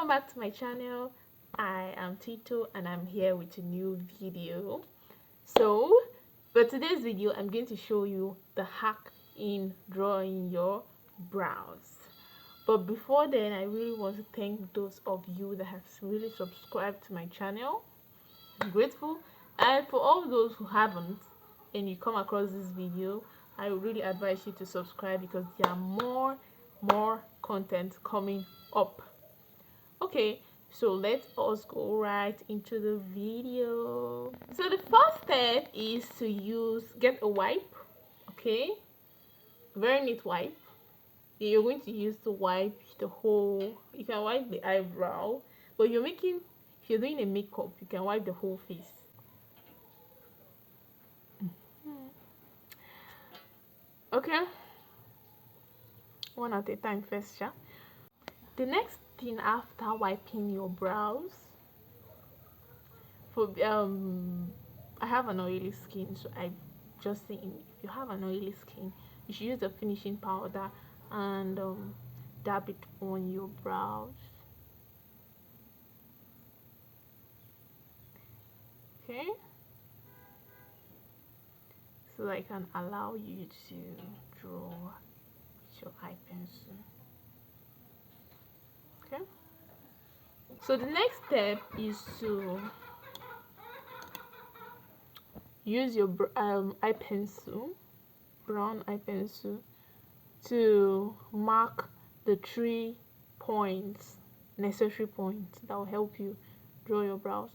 Welcome back to my channel. I am Tito and I'm here with a new video. So for today's video, I'm going to show you the hack in drawing your brows. But before then, I really want to thank those of you that have really subscribed to my channel. I'm grateful. And for all those who haven't and you come across this video, I would really advise you to subscribe because there are more content coming up. Okay, so let us go right into the video. So the first step is to get a wipe. Okay, very neat wipe. You're going to use to wipe the whole, you can wipe the eyebrow, but if you're doing a makeup, you can wipe the whole face. Okay, one at a time first, yeah. The next thing after wiping your brows, for I have an oily skin, so I just saying, if you have an oily skin, you should use the finishing powder and dab it on your brows. Okay, so I can allow you to draw with your eye pencil. Okay, so the next step is to use your eye pencil, brown eye pencil, to mark the 3 points, necessary points that will help you draw your brows.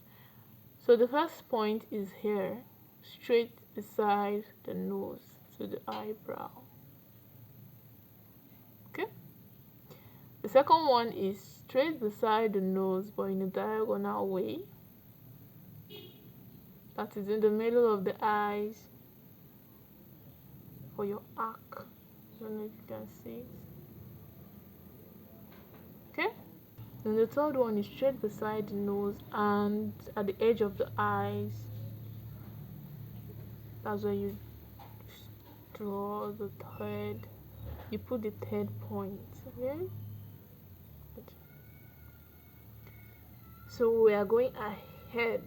So the first point is here, straight beside the nose to the eyebrow. Okay, the second one is straight beside the nose but in a diagonal way, that is in the middle of the eyes for your arc. I don't know if you can see it. Okay, then the third one is straight beside the nose and at the edge of the eyes. That's where you draw the third, you put the third point. Okay, so we are going ahead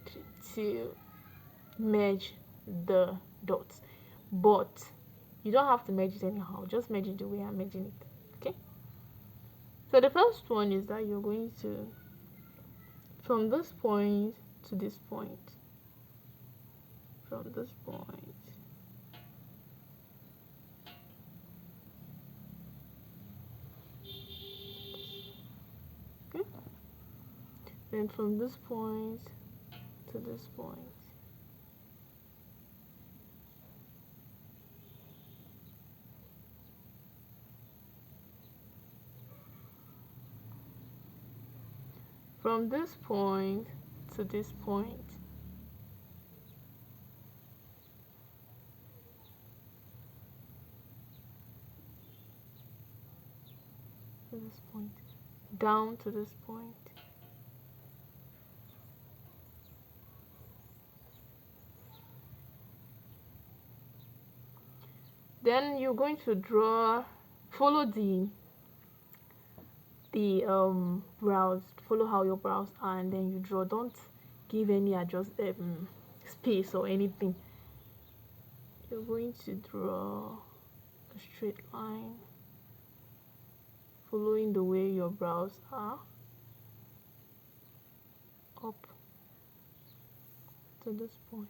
to merge the dots, but you don't have to merge it anyhow, just merge it the way I'm merging it. Okay, so the first one is that you're going to, from this point to this point, from this point, okay, then from this point to this point. From this point to this point. To this point. Down to this point. Then you're going to draw, follow the brows, follow how your brows are, and then you draw. Don't give any space or anything. You're going to draw a straight line following the way your brows are, up to this point.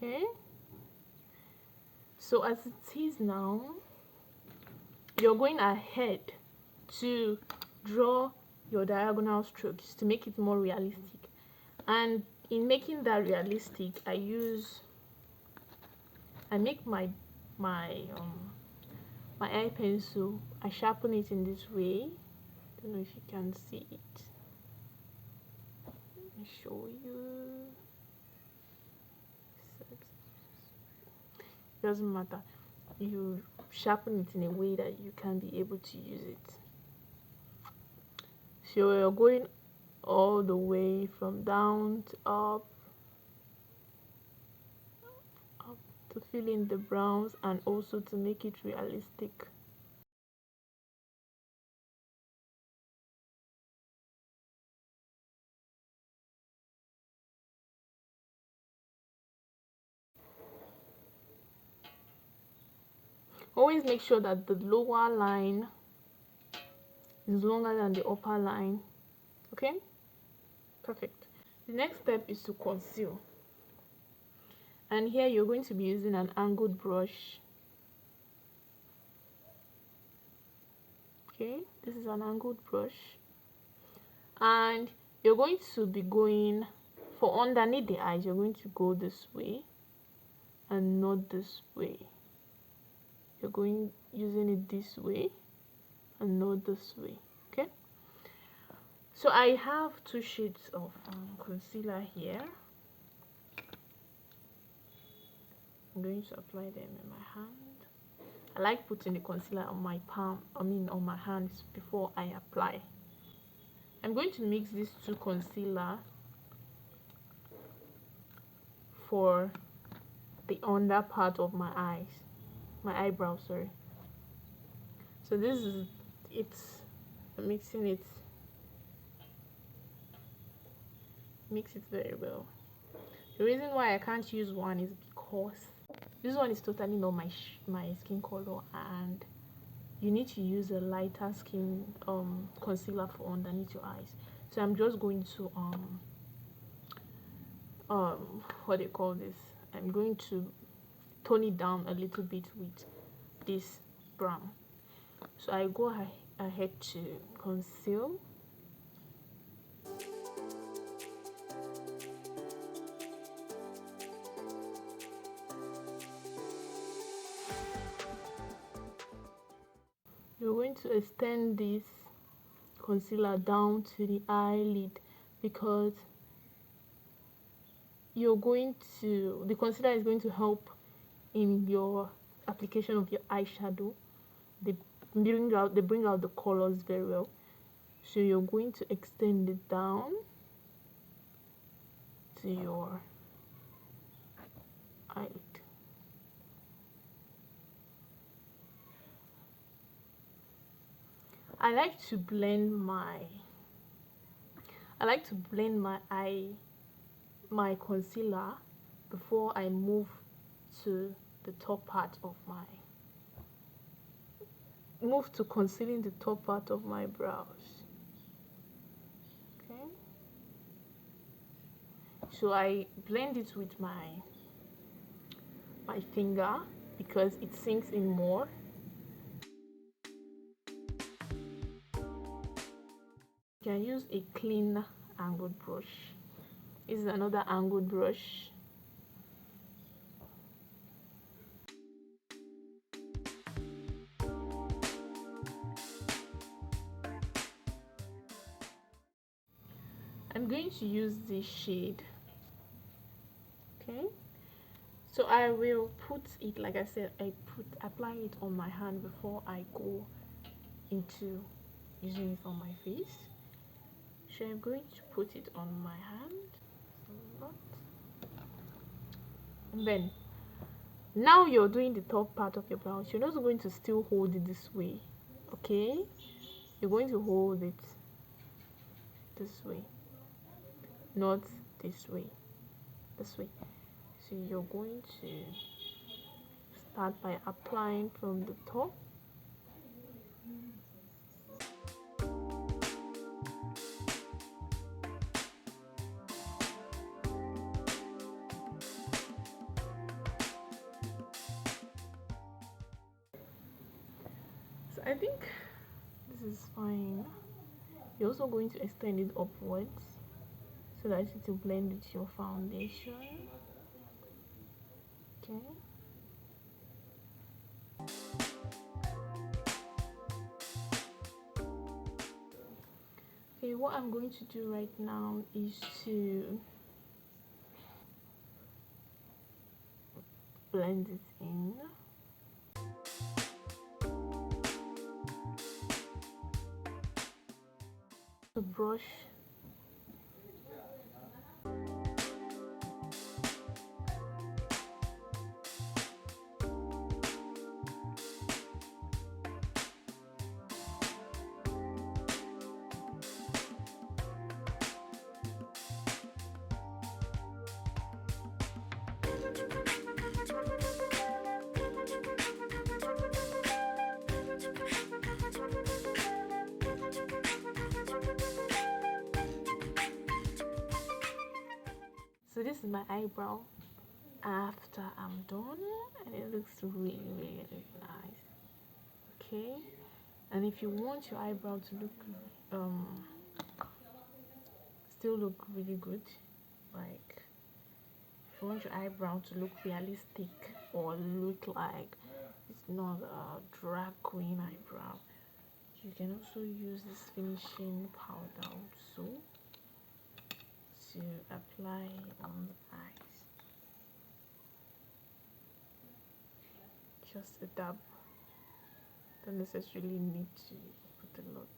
Okay, so as it is now, you're going ahead to draw your diagonal strokes to make it more realistic, and in making that realistic, I make my eye pencil, I sharpen it in this way. Don't know if you can see it. Let me show you. Doesn't matter, you sharpen it in a way that you can be able to use it. So you're going all the way from down to up to fill in the browns and also to make it realistic. Always make sure that the lower line is longer than the upper line. Okay, perfect. The next step is to conceal, and here you're going to be using an angled brush. Okay, this is an angled brush, and you're going to be going for underneath the eyes. You're going to go this way and not this way. You're going using it this way and not this way. Okay, so I have two shades of concealer here. I'm going to apply them in my hand. I like putting the concealer on my palm, on my hands before I apply. I'm going to mix these two concealer for the under part of my eyes, my eyebrow, sorry. So this is it. I'm mixing it. Mix it very well. The reason why I can't use one is because this one is totally not my skin color, and you need to use a lighter skin concealer for underneath your eyes. So I'm just going to what do you call this? I'm going to tone it down a little bit with this brown. So I go ahead to conceal. You're going to extend this concealer down to the eyelid, because the concealer is going to help in your application of your eyeshadow. They bring out the colors very well. So you're going to extend it down to your eyelid. I like to blend my concealer before I move to the top part of concealing the top part of my brows. Okay, so I blend it with my finger because it sinks in more. You can use a clean angled brush. This is another angled brush. I'm going to use this shade. Okay, so I will put it, like I said, apply it on my hand before I go into using it on my face. So I'm going to put it on my hand a lot, and then now you're doing the top part of your brows. You're not going to still hold it this way. Okay, you're going to hold it this way, not this way, this way. So you're going to start by applying from the top. So I think this is fine. You're also going to extend it upwards so that it will blend with your foundation. Okay. Okay, what I'm going to do right now is to blend it in. The brush. So this is my eyebrow after I'm done, and it looks really, really, really nice. Okay, and if you want your eyebrow to look still look really good, like if you want your eyebrow to look realistic or look like it's not a drag queen eyebrow, you can also use this finishing powder also to apply on the eyes. Just a dab, don't necessarily need to put a lot.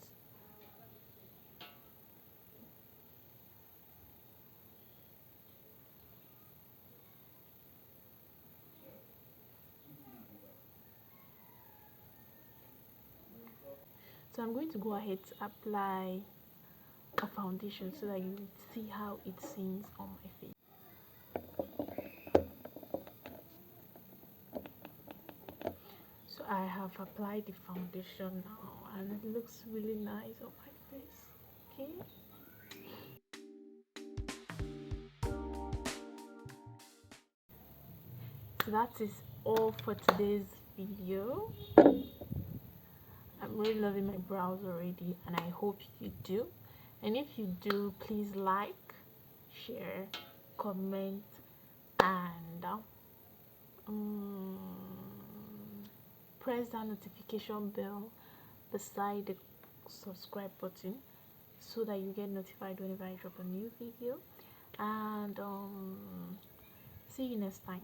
So I'm going to go ahead to apply a foundation so that you see how it sinks on my face. So I have applied the foundation now, and it looks really nice on my face. Okay. So that is all for today's video. I'm really loving my brows already, and I hope you do. And if you do, please like, share, comment, and press that notification bell beside the subscribe button so that you get notified whenever I drop a new video. And see you next time.